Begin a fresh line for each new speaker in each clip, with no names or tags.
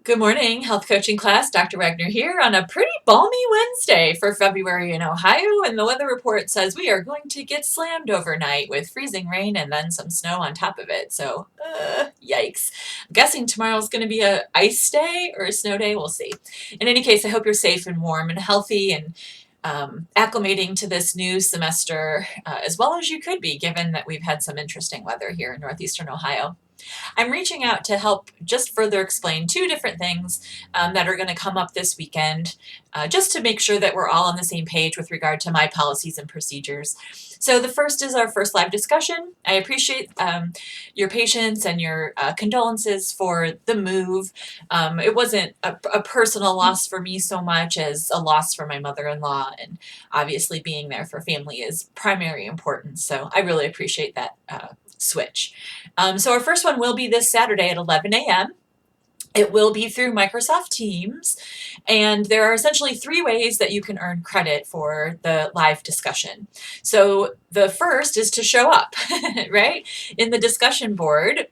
Good morning, health coaching class. Dr. Wagner here on a pretty balmy Wednesday for February in Ohio, and the weather report says we are going to get slammed overnight with freezing rain and then some snow on top of it. So, yikes. I'm guessing tomorrow's going to be a ice day or a snow day. We'll see. In any case, I hope you're safe and warm and healthy and acclimating to this new semester as well as you could be, given that we've had some interesting weather here in northeastern Ohio. I'm reaching out to help just further explain two different things that are going to come up this weekend, just to make sure that we're all on the same page with regard to my policies and procedures. So the first is our first live discussion. I appreciate your patience and your condolences for the move. It wasn't a personal loss for me so much as a loss for my mother-in-law, and obviously being there for family is primary importance. So I really appreciate that switch. So our first one will be this Saturday at 11 a.m. It will be through Microsoft Teams, and there are essentially three ways that you can earn credit for the live discussion. So the first is to show up, right? In the discussion board,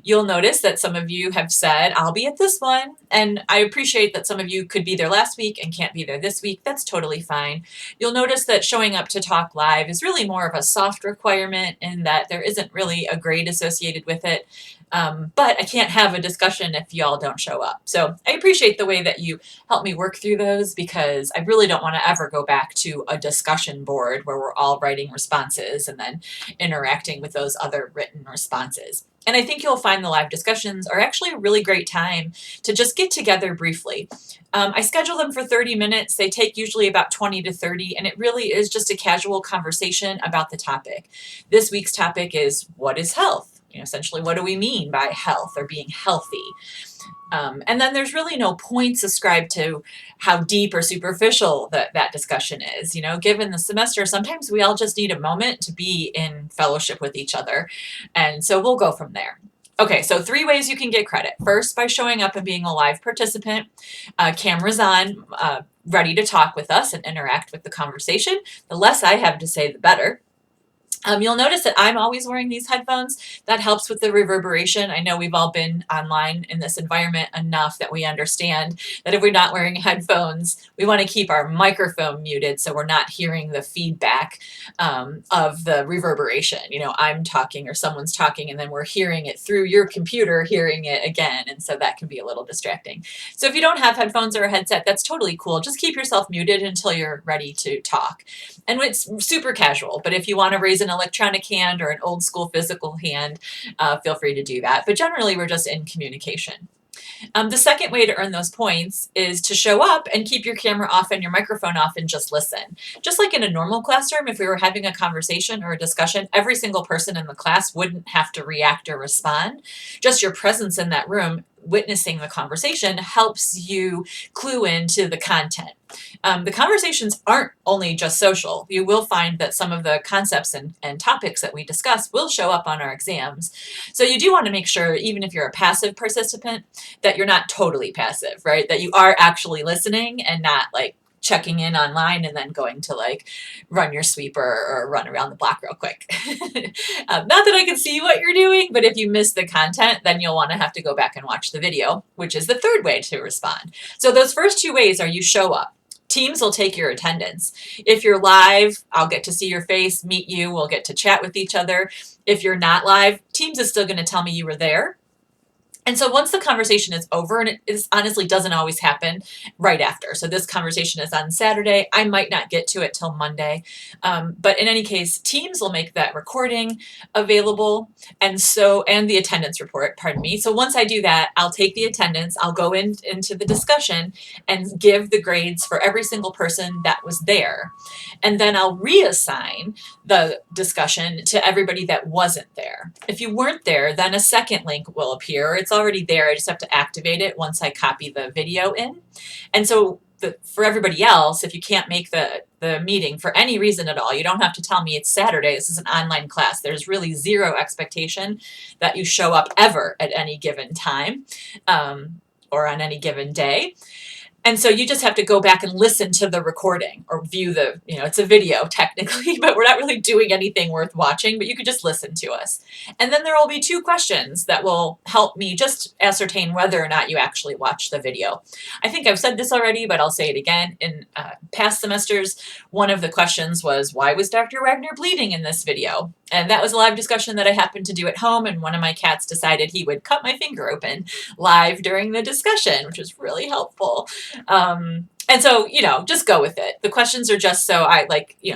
you'll notice that some of you have said, I'll be at this one, and I appreciate that some of you could be there last week and can't be there this week. That's totally fine. You'll notice that showing up to talk live is really more of a soft requirement in that there isn't really a grade associated with it. But I can't have a discussion if y'all don't show up. So I appreciate the way that you help me work through those, because I really don't want to ever go back to a discussion board where we're all writing responses and then interacting with those other written responses. And I think you'll find the live discussions are actually a really great time to just get together briefly. I schedule them for 30 minutes. They take usually about 20 to 30, and it really is just a casual conversation about the topic. This week's topic is, what is health? Essentially, what do we mean by health or being healthy? And then there's really no points ascribed to how deep or superficial that discussion is. Given the semester, sometimes we all just need a moment to be in fellowship with each other. And so we'll go from there. Okay, so three ways you can get credit. First, by showing up and being a live participant. Cameras on, ready to talk with us and interact with the conversation. The less I have to say, the better. You'll notice that I'm always wearing these headphones. That helps with the reverberation. I know we've all been online in this environment enough that we understand that if we're not wearing headphones, we want to keep our microphone muted so we're not hearing the feedback of the reverberation. I'm talking or someone's talking and then we're hearing it through your computer, hearing it again. And so that can be a little distracting. So if you don't have headphones or a headset, that's totally cool. Just keep yourself muted until you're ready to talk. And it's super casual, but if you want to raise an electronic hand or an old school physical hand, feel free to do that. But generally, we're just in communication. The second way to earn those points is to show up and keep your camera off and your microphone off and just listen. Just like in a normal classroom, if we were having a conversation or a discussion, every single person in the class wouldn't have to react or respond. Just your presence in that room, witnessing the conversation, helps you clue into the content. The conversations aren't only just social. You will find that some of the concepts and topics that we discuss will show up on our exams. So you do want to make sure, even if you're a passive participant, that you're not totally passive, right? That you are actually listening and not like checking in online and then going to like run your sweeper or run around the block real quick. Not that I can see what you're doing, but if you miss the content, then you'll want to have to go back and watch the video, which is the third way to respond. So those first two ways are you show up. Teams will take your attendance. If you're live, I'll get to see your face, meet you, we'll get to chat with each other. If you're not live, Teams is still going to tell me you were there. And so once the conversation is over, and it honestly doesn't always happen right after. So this conversation is on Saturday. I might not get to it till Monday. But in any case, Teams will make that recording available. And the attendance report, pardon me. So once I do that, I'll take the attendance, I'll go into the discussion and give the grades for every single person that was there. And then I'll reassign the discussion to everybody that wasn't there. If you weren't there, then a second link will appear. It's already there. I just have to activate it once I copy the video in. And so for everybody else, if you can't make the meeting for any reason at all, you don't have to tell me it's Saturday. This is an online class. There's really zero expectation that you show up ever at any given time or on any given day. And so you just have to go back and listen to the recording or view the, it's a video technically, but we're not really doing anything worth watching, but you could just listen to us. And then there will be 2 questions that will help me just ascertain whether or not you actually watched the video. I think I've said this already, but I'll say it again. In past semesters, one of the questions was, why was Dr. Wagner bleeding in this video? And that was a live discussion that I happened to do at home, and one of my cats decided he would cut my finger open live during the discussion, which was really helpful. And so, just go with it. The questions are just so I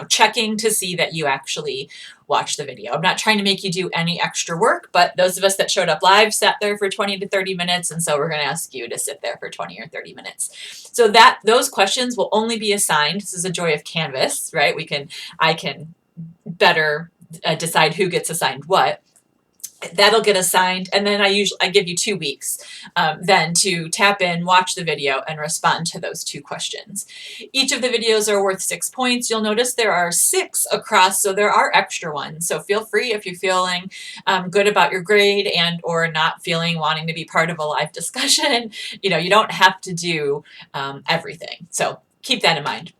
checking to see that you actually watch the video. I'm not trying to make you do any extra work, but those of us that showed up live sat there for 20 to 30 minutes. And so we're going to ask you to sit there for 20 or 30 minutes. So those questions will only be assigned. This is a joy of Canvas, right? I can better decide who gets assigned what. That'll get assigned, and then I give you 2 weeks then to tap in, watch the video, and respond to those 2 questions. Each of the videos are worth 6 points. You'll notice there are 6 across, so there are extra ones. So feel free if you're feeling good about your grade and or not wanting to be part of a live discussion. You don't have to do everything. So keep that in mind.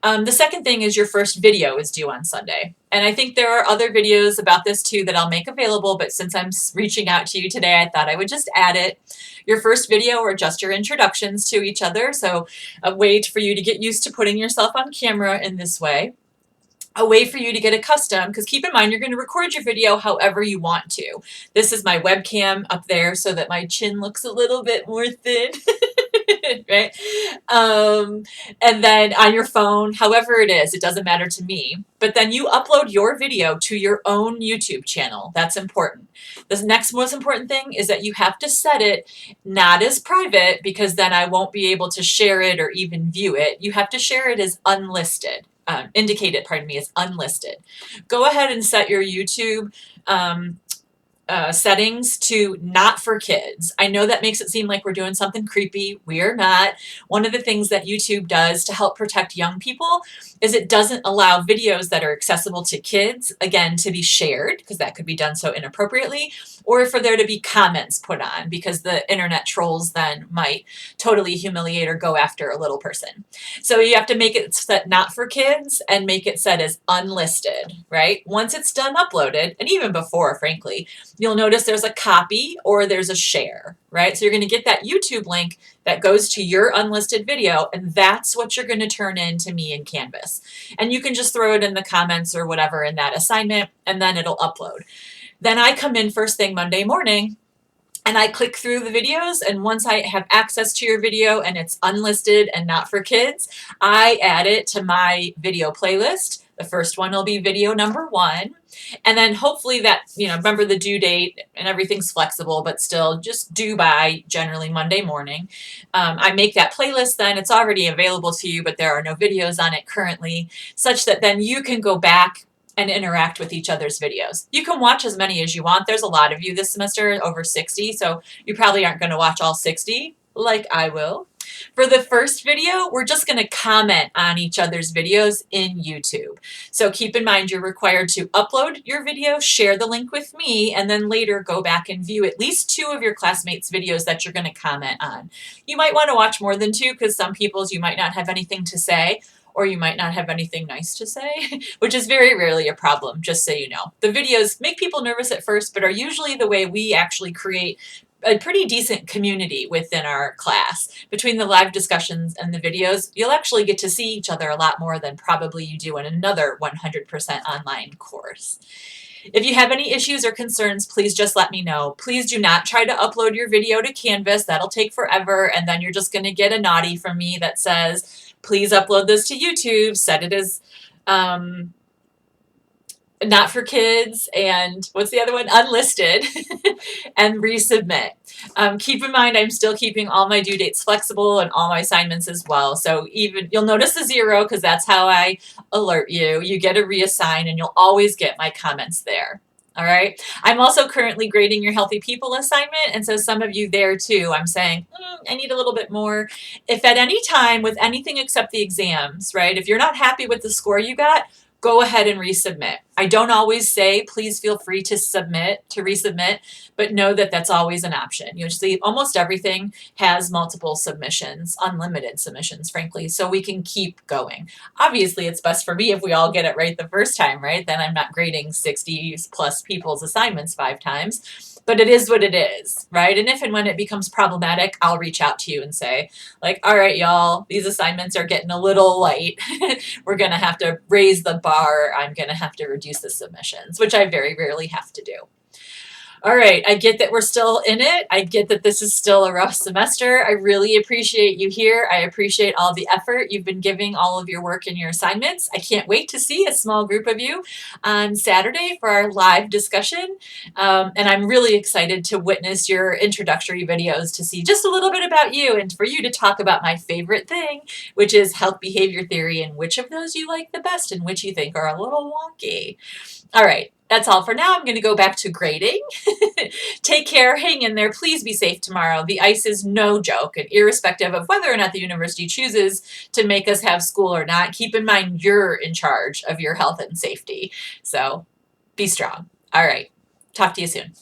The second thing is your first video is due on Sunday. And I think there are other videos about this too that I'll make available, but since I'm reaching out to you today, I thought I would just add it. Your first video or just your introductions to each other. So a way for you to get used to putting yourself on camera in this way. A way for you to get accustomed, because keep in mind, you're going to record your video however you want to. This is my webcam up there so that my chin looks a little bit more thin. Right? And then on your phone, however it is, it doesn't matter to me. But then you upload your video to your own YouTube channel. That's important. The next most important thing is that you have to set it not as private, because then I won't be able to share it or even view it. You have to share it as unlisted. Indicate it, as unlisted. Go ahead and set your YouTube settings to not for kids. I know that makes it seem like we're doing something creepy. We are not. One of the things that YouTube does to help protect young people is it doesn't allow videos that are accessible to kids, again, to be shared, because that could be done so inappropriately, or for there to be comments put on, because the internet trolls then might totally humiliate or go after a little person. So you have to make it set not for kids and make it set as unlisted, right? Once it's done uploaded, and even before, frankly, you'll notice there's a copy or there's a share, right? So you're going to get that YouTube link that goes to your unlisted video, and that's what you're going to turn in to me in Canvas. And you can just throw it in the comments or whatever in that assignment, and then it'll upload. Then I come in first thing Monday morning, and I click through the videos, and once I have access to your video and it's unlisted and not for kids, I add it to my video playlist. The first one will be video number 1. And then hopefully that, remember the due date, and everything's flexible, but still just due by generally Monday morning. I make that playlist then. It's already available to you, but there are no videos on it currently, such that then you can go back and interact with each other's videos. You can watch as many as you want. There's a lot of you this semester, over 60, so you probably aren't going to watch all 60 like I will. For the first video, we're just going to comment on each other's videos in YouTube. So keep in mind, you're required to upload your video, share the link with me, and then later go back and view at least 2 of your classmates' videos that you're going to comment on. You might want to watch more than 2, because some people's you might not have anything to say, or you might not have anything nice to say, which is very rarely a problem, just so you know. The videos make people nervous at first, but are usually the way we actually create a pretty decent community within our class. Between the live discussions and the videos, you'll actually get to see each other a lot more than probably you do in another 100% online course. If you have any issues or concerns, please just let me know. Please do not try to upload your video to Canvas. That'll take forever, and then you're just going to get a naughty from me that says, please upload this to YouTube, set it as not for kids, and what's the other one? Unlisted, and resubmit. Keep in mind, I'm still keeping all my due dates flexible and all my assignments as well. So even you'll notice the 0, because that's how I alert you. You get a reassign, and you'll always get my comments there. All right. I'm also currently grading your Healthy People assignment. And so some of you there too, I'm saying, I need a little bit more. If at any time with anything except the exams, right, if you're not happy with the score you got, go ahead and resubmit. I don't always say, please feel free to resubmit, but know that that's always an option. You'll see almost everything has multiple submissions, unlimited submissions, frankly, so we can keep going. Obviously, it's best for me if we all get it right the first time, right? Then I'm not grading 60 plus people's assignments 5 times. But it is what it is, right? And if and when it becomes problematic, I'll reach out to you and say, like, all right, y'all, these assignments are getting a little light. We're going to have to raise the bar. I'm going to have to reduce the submissions, which I very rarely have to do. All right, I get that we're still in it. I get that this is still a rough semester. I really appreciate you here. I appreciate all the effort you've been giving all of your work and your assignments. I can't wait to see a small group of you on Saturday for our live discussion. And I'm really excited to witness your introductory videos to see just a little bit about you and for you to talk about my favorite thing, which is health behavior theory and which of those you like the best and which you think are a little wonky. All right, that's all for now. I'm going to go back to grading. Take care, hang in there. Please be safe tomorrow. The ice is no joke, and irrespective of whether or not the university chooses to make us have school or not, keep in mind you're in charge of your health and safety. So be strong. All right, talk to you soon.